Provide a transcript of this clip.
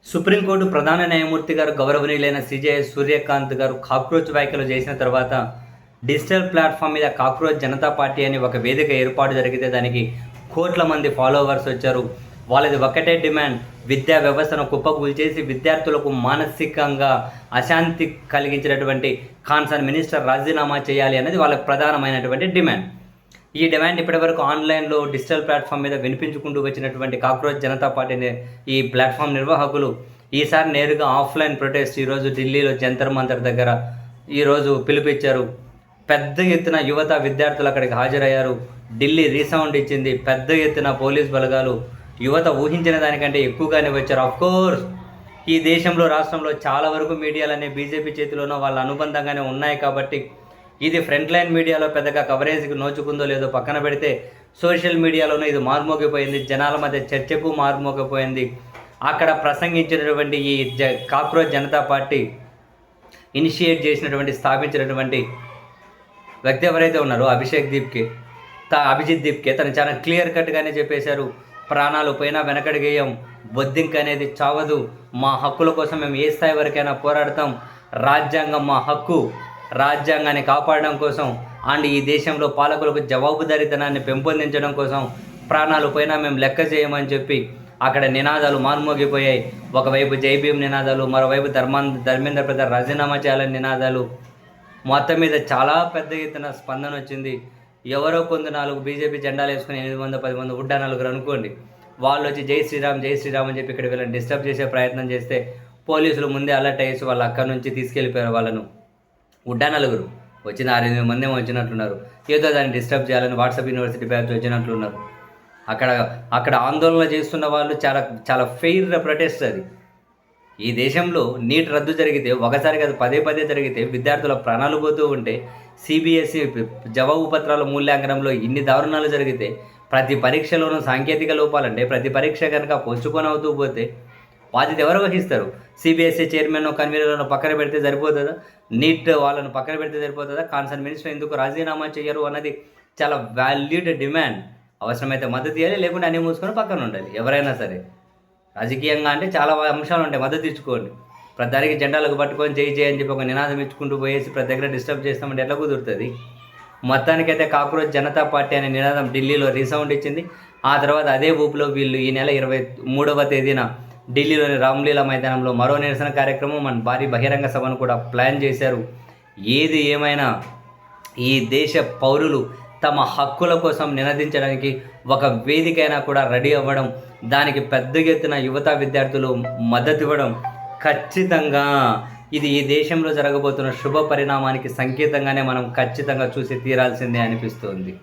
Supreme court ప్రధాన న్యాయమూర్తి గారు గౌరవనీయులైన సిజే సూర్యకాంత్ గారు కాక్రోచ్ వ్యాఖ్యలు చేసిన తర్వాత డిజిటల్ ప్లాట్ఫామ్ మీద కాక్రోచ్ జనతా పార్టీ అని ఒక వేదిక ఏర్పాటు జరిగితే దానికి కోట్ల మంది ఫాలోవర్స్ వచ్చారు. వాళ్ళది ఒకటే డిమాండ్, విద్యా వ్యవస్థను కుప్పకూల్చేసి విద్యార్థులకు మానసికంగా అశాంతి కలిగించినటువంటి కాన్సర్న్ మినిస్టర్ రాజీనామా చేయాలి అనేది వాళ్ళకి ప్రధానమైనటువంటి డిమాండ్. ఈ డిమాండ్ ఇప్పటివరకు ఆన్లైన్లో డిజిటల్ ప్లాట్ఫామ్ మీద వినిపించుకుంటూ వచ్చినటువంటి కాక్రోచ్ జనతా పార్టీ ఈ ప్లాట్ఫామ్ నిర్వాహకులు ఈసారి నేరుగా ఆఫ్లైన్ ప్రొటెస్ట్ ఈరోజు ఢిల్లీలో జంతర్ మంతర్ దగ్గర ఈరోజు పిలుపిచ్చారు. పెద్ద ఎత్తున యువత విద్యార్థులు అక్కడికి హాజరయ్యారు. ఢిల్లీ రీసౌండ్ ఇచ్చింది. పెద్ద ఎత్తున పోలీస్ బలగాలు యువత ఊహించిన దానికంటే ఎక్కువగానే వచ్చారు. ఆఫ్కోర్స్ ఈ దేశంలో రాష్ట్రంలో చాలా వరకు మీడియాలనే బీజేపీ చేతిలోనో వాళ్ళ అనుబంధంగానే ఉన్నాయి కాబట్టి ఇది ఫ్రంట్ లైన్ మీడియాలో పెద్దగా కవరేజ్కి నోచుకుందో లేదో పక్కన పెడితే సోషల్ మీడియాలోనూ ఇది మారుమోగిపోయింది. జనాల మధ్య చర్చకు మారుమోగిపోయింది. అక్కడ ప్రసంగించినటువంటి ఈ కాక్రోచ్ జనతా పార్టీ ఇనిషియేట్ చేసినటువంటి స్థాపించినటువంటి వ్యక్తి ఎవరైతే ఉన్నారో అభిజిత్ దీప్కే తను చాలా క్లియర్ కట్గానే చెప్పేశారు, ప్రాణాలు పోయినా వెనకడిగేయం, బొద్దింక అనేది చావదు, మా హక్కుల కోసం మేము ఏ స్థాయి వరకైనా పోరాడతాం, రాజ్యాంగం మా హక్కు, రాజ్యాంగాన్ని కాపాడడం కోసం అండ్ ఈ దేశంలో పాలకులకు జవాబుదారీతనాన్ని పెంపొందించడం కోసం ప్రాణాలు పోయినా మేము లెక్క చేయమని చెప్పి అక్కడ నినాదాలు మార్మోగిపోయాయి. ఒకవైపు జై భీమ్ నినాదాలు, మరోవైపు ధర్మేంద్ర ప్రధాన్ రాజీనామా చేయాలని నినాదాలు. మొత్తం మీద చాలా పెద్ద ఎత్తున స్పందన వచ్చింది. ఎవరో నాలుగు బీజేపీ జెండాలు వేసుకుని 810 మంది ఉడ్డా నలుగురు అనుకోండి, వాళ్ళు వచ్చి జై శ్రీరామ్ జై శ్రీరామ్ అని చెప్పి ఇక్కడ వీళ్ళని డిస్టర్బ్ చేసే ప్రయత్నం చేస్తే పోలీసులు ముందే అలర్ట్ అయ్యేసి వాళ్ళు అక్కడి నుంచి తీసుకెళ్ళిపోయారు. వాళ్ళను ఉడ్డా నలుగురు వచ్చిన 6-8 మంది వచ్చినట్లున్నారు. ఏదో దాన్ని డిస్టర్బ్ చేయాలని వాట్సాప్ యూనివర్సిటీ బ్యాచ్ వచ్చినట్లున్నారు. అక్కడ ఆందోళన చేస్తున్న వాళ్ళు చాలా చాలా ఫెయిర్ ప్రొటెస్ట్ అది. ఈ దేశంలో నీట్ రద్దు జరిగితే ఒకసారి కాదు పదే జరిగితే విద్యార్థుల ప్రాణాలు పోతూ ఉంటే, సిబిఎస్ఈ జవాబు పత్రాల మూల్యాంకనంలో ఇన్ని దారుణాలు జరిగితే, ప్రతి పరీక్షలోనూ సాంకేతిక లోపాలంటే ప్రతి పరీక్ష కనుక పోస్టుపోన్ అవుతూ పోతే బాధ్యత ఎవరు వహిస్తారు? సిబిఎస్ఈ చైర్మన్ కన్వీనర్లను పక్కన పెడితే సరిపోతుందా? నీట్ వాళ్ళను పక్కన పెడితే సరిపోతుందా? కాన్సర్న్ మినిస్టర్ ఎందుకు రాజీనామా చేయరు అన్నది చాలా వాల్యూడ్ డిమాండ్. అవసరమైతే మద్దతు ఇవ్వాలి, లేకుంటే అన్నీ మూసుకొని పక్కన ఉండాలి. ఎవరైనా సరే రాజకీయంగా అంటే చాలా అంశాలు ఉంటాయి, మద్దతు ఇచ్చుకోండి. ప్రతిదానికి జెండాలకు పట్టుకొని జై జై అని చెప్పి ఒక నినాదం ఇచ్చుకుంటూ పోయేసి ప్రతి దగ్గర డిస్టర్బ్ చేస్తామంటే ఎట్లా కుదురుతుంది? మొత్తానికైతే కాక్రోచ్ జనతా పార్టీ అనే నినాదం ఢిల్లీలో రీసౌండ్ ఇచ్చింది. ఆ తర్వాత అదే ఊపులో వీళ్ళు ఈ నెల 23వ తేదీన ఢిల్లీలోని రామ్లీలా మైదానంలో మరో నిరసన కార్యక్రమం మన భారీ బహిరంగ సభను కూడా ప్లాన్ చేశారు. ఏది ఏమైనా ఈ దేశ పౌరులు తమ హక్కుల కోసం నినదించడానికి ఒక వేదికైనా కూడా రెడీ అవ్వడం, దానికి పెద్ద ఎత్తున యువత విద్యార్థులు మద్దతు ఇవ్వడం ఖచ్చితంగా ఇది ఈ దేశంలో జరగబోతున్న శుభ పరిణామానికి సంకేతంగానే మనం ఖచ్చితంగా చూసి తీరాల్సిందే అనిపిస్తుంది.